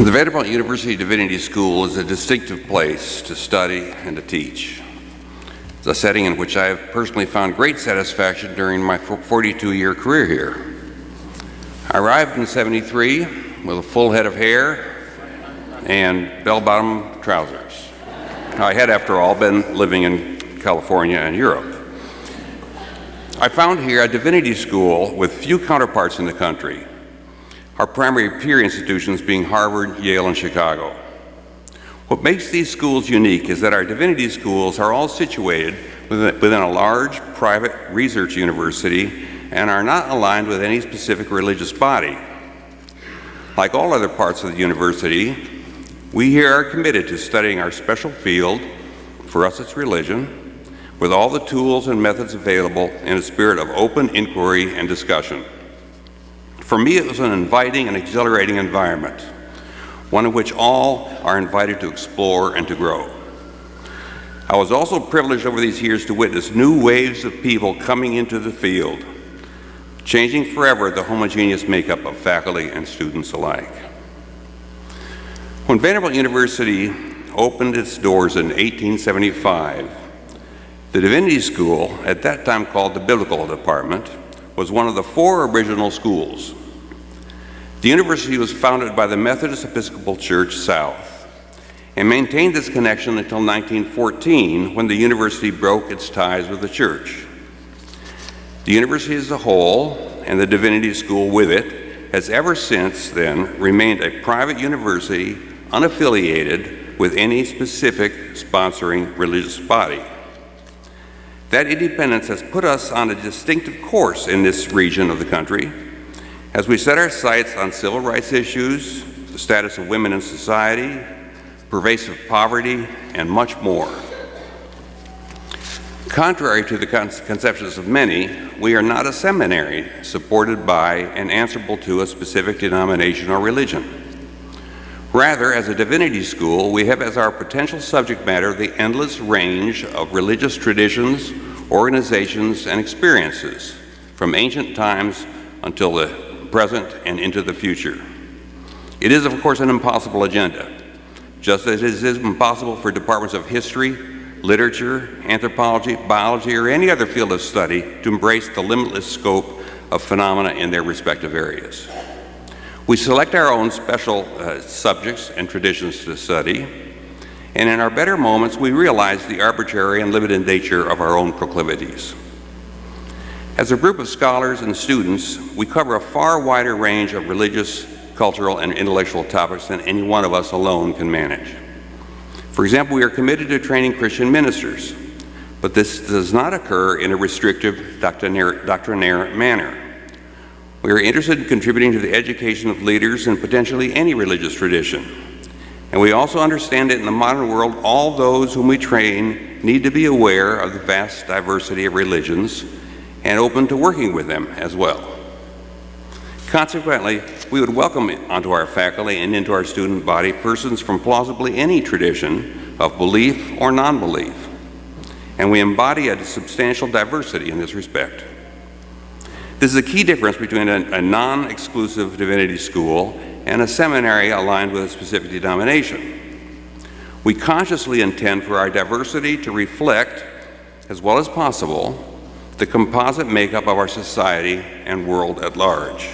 The Vanderbilt University Divinity School is a distinctive place to study and to teach. It's a setting in which I have personally found great satisfaction during my 42-year career here. I arrived in '73 with a full head of hair and bell-bottom trousers. I had, after all, been living in California and Europe. I found here a divinity school with few counterparts in the country, our primary peer institutions being Harvard, Yale, and Chicago. What makes these schools unique is that our divinity schools are all situated within a large private research university and are not aligned with any specific religious body. Like all other parts of the university, we here are committed to studying our special field, for us it's religion, with all the tools and methods available in a spirit of open inquiry and discussion. For me, it was an inviting and exhilarating environment, one in which all are invited to explore and to grow. I was also privileged over these years to witness new waves of people coming into the field, changing forever the homogeneous makeup of faculty and students alike. When Vanderbilt University opened its doors in 1875, the Divinity School, at that time called the Biblical Department, was one of the 4 original schools. The university was founded by the Methodist Episcopal Church South and maintained this connection until 1914, when the university broke its ties with the church. The university as a whole, and the Divinity School with it, has ever since then remained a private university unaffiliated with any specific sponsoring religious body. That independence has put us on a distinctive course in this region of the country as we set our sights on civil rights issues, the status of women in society, pervasive poverty, and much more. Contrary to the conceptions of many, we are not a seminary supported by and answerable to a specific denomination or religion. Rather, as a divinity school, we have as our potential subject matter the endless range of religious traditions, organizations, and experiences from ancient times until the present and into the future. It is, of course, an impossible agenda, just as it is impossible for departments of history, literature, anthropology, biology, or any other field of study to embrace the limitless scope of phenomena in their respective areas. We select our own special subjects and traditions to study, and in our better moments, we realize the arbitrary and limited nature of our own proclivities. As a group of scholars and students, we cover a far wider range of religious, cultural, and intellectual topics than any one of us alone can manage. For example, we are committed to training Christian ministers, but this does not occur in a restrictive, doctrinaire manner. We are interested in contributing to the education of leaders in potentially any religious tradition. And we also understand that in the modern world, all those whom we train need to be aware of the vast diversity of religions and open to working with them as well. Consequently, we would welcome onto our faculty and into our student body persons from plausibly any tradition of belief or non-belief, and we embody a substantial diversity in this respect. This is a key difference between a non-exclusive divinity school and a seminary aligned with a specific denomination. We consciously intend for our diversity to reflect, as well as possible, the composite makeup of our society and world at large.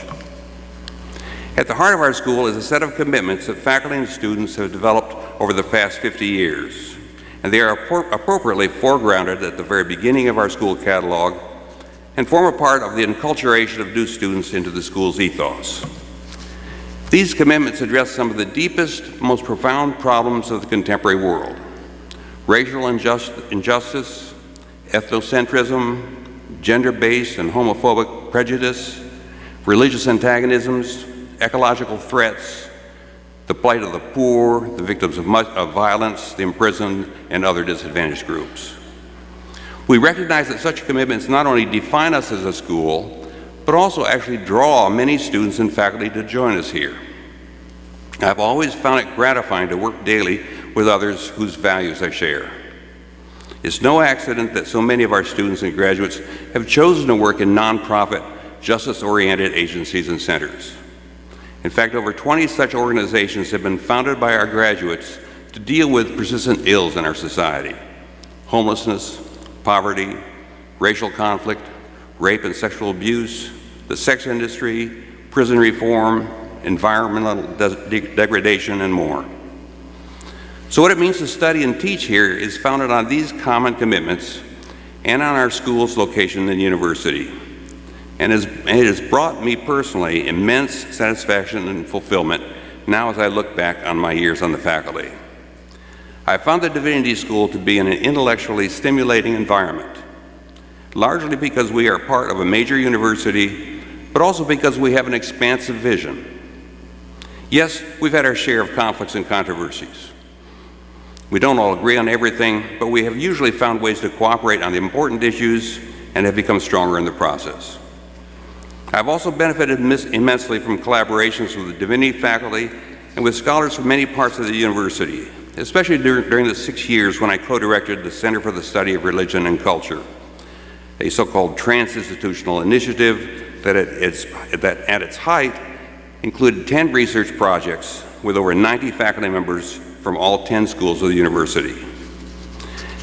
At the heart of our school is a set of commitments that faculty and students have developed over the past 50 years, and they are appropriately foregrounded at the very beginning of our school catalog and form a part of the enculturation of new students into the school's ethos. These commitments address some of the deepest, most profound problems of the contemporary world: racial injustice, ethnocentrism, gender-based and homophobic prejudice, religious antagonisms, ecological threats, the plight of the poor, the victims of violence, the imprisoned, and other disadvantaged groups. We recognize that such commitments not only define us as a school, but also actually draw many students and faculty to join us here. I've always found it gratifying to work daily with others whose values I share. It's no accident that so many of our students and graduates have chosen to work in nonprofit, justice-oriented agencies and centers. In fact, over 20 such organizations have been founded by our graduates to deal with persistent ills in our society: homelessness, poverty, racial conflict, rape and sexual abuse, the sex industry, prison reform, environmental degradation, and more. So what it means to study and teach here is founded on these common commitments and on our school's location in the university. And it has brought me personally immense satisfaction and fulfillment now as I look back on my years on the faculty. I found the Divinity School to be an intellectually stimulating environment, largely because we are part of a major university, but also because we have an expansive vision. Yes, we've had our share of conflicts and controversies. We don't all agree on everything, but we have usually found ways to cooperate on the important issues and have become stronger in the process. I've also benefited immensely from collaborations with the Divinity faculty and with scholars from many parts of the university, especially during the 6 years when I co-directed the Center for the Study of Religion and Culture, a so-called trans-institutional initiative that at its height included 10 research projects with over 90 faculty members from all 10 schools of the university.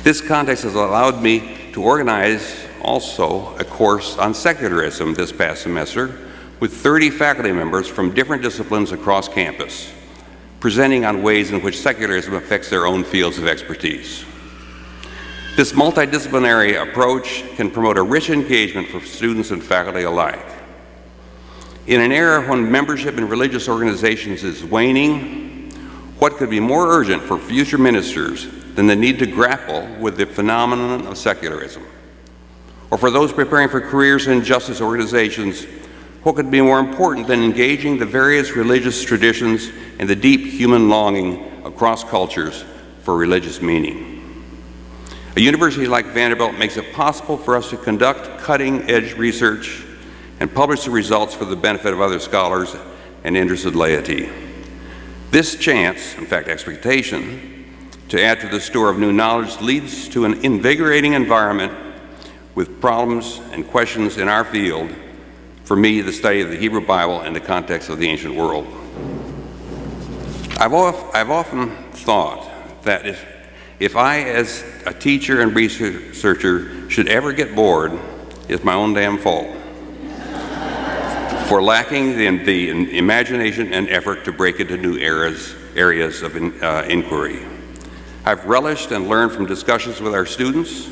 This context has allowed me to organize also a course on secularism this past semester with 30 faculty members from different disciplines across campus, presenting on ways in which secularism affects their own fields of expertise. This multidisciplinary approach can promote a rich engagement for students and faculty alike. In an era when membership in religious organizations is waning, what could be more urgent for future ministers than the need to grapple with the phenomenon of secularism? Or for those preparing for careers in justice organizations, what could be more important than engaging the various religious traditions and the deep human longing across cultures for religious meaning? A university like Vanderbilt makes it possible for us to conduct cutting-edge research and publish the results for the benefit of other scholars and interested laity. This chance, in fact expectation, to add to the store of new knowledge leads to an invigorating environment with problems and questions in our field, for me, the study of the Hebrew Bible in the context of the ancient world. I've often thought that if I, as a teacher and researcher, should ever get bored, it's my own damn fault for lacking the imagination and effort to break into new areas of inquiry. I've relished and learned from discussions with our students,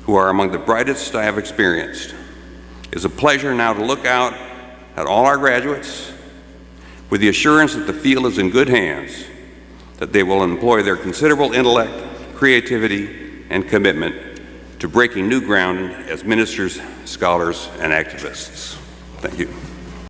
who are among the brightest I have experienced. It's a pleasure now to look out at all our graduates with the assurance that the field is in good hands, that they will employ their considerable intellect, creativity, and commitment to breaking new ground as ministers, scholars, and activists. Thank you.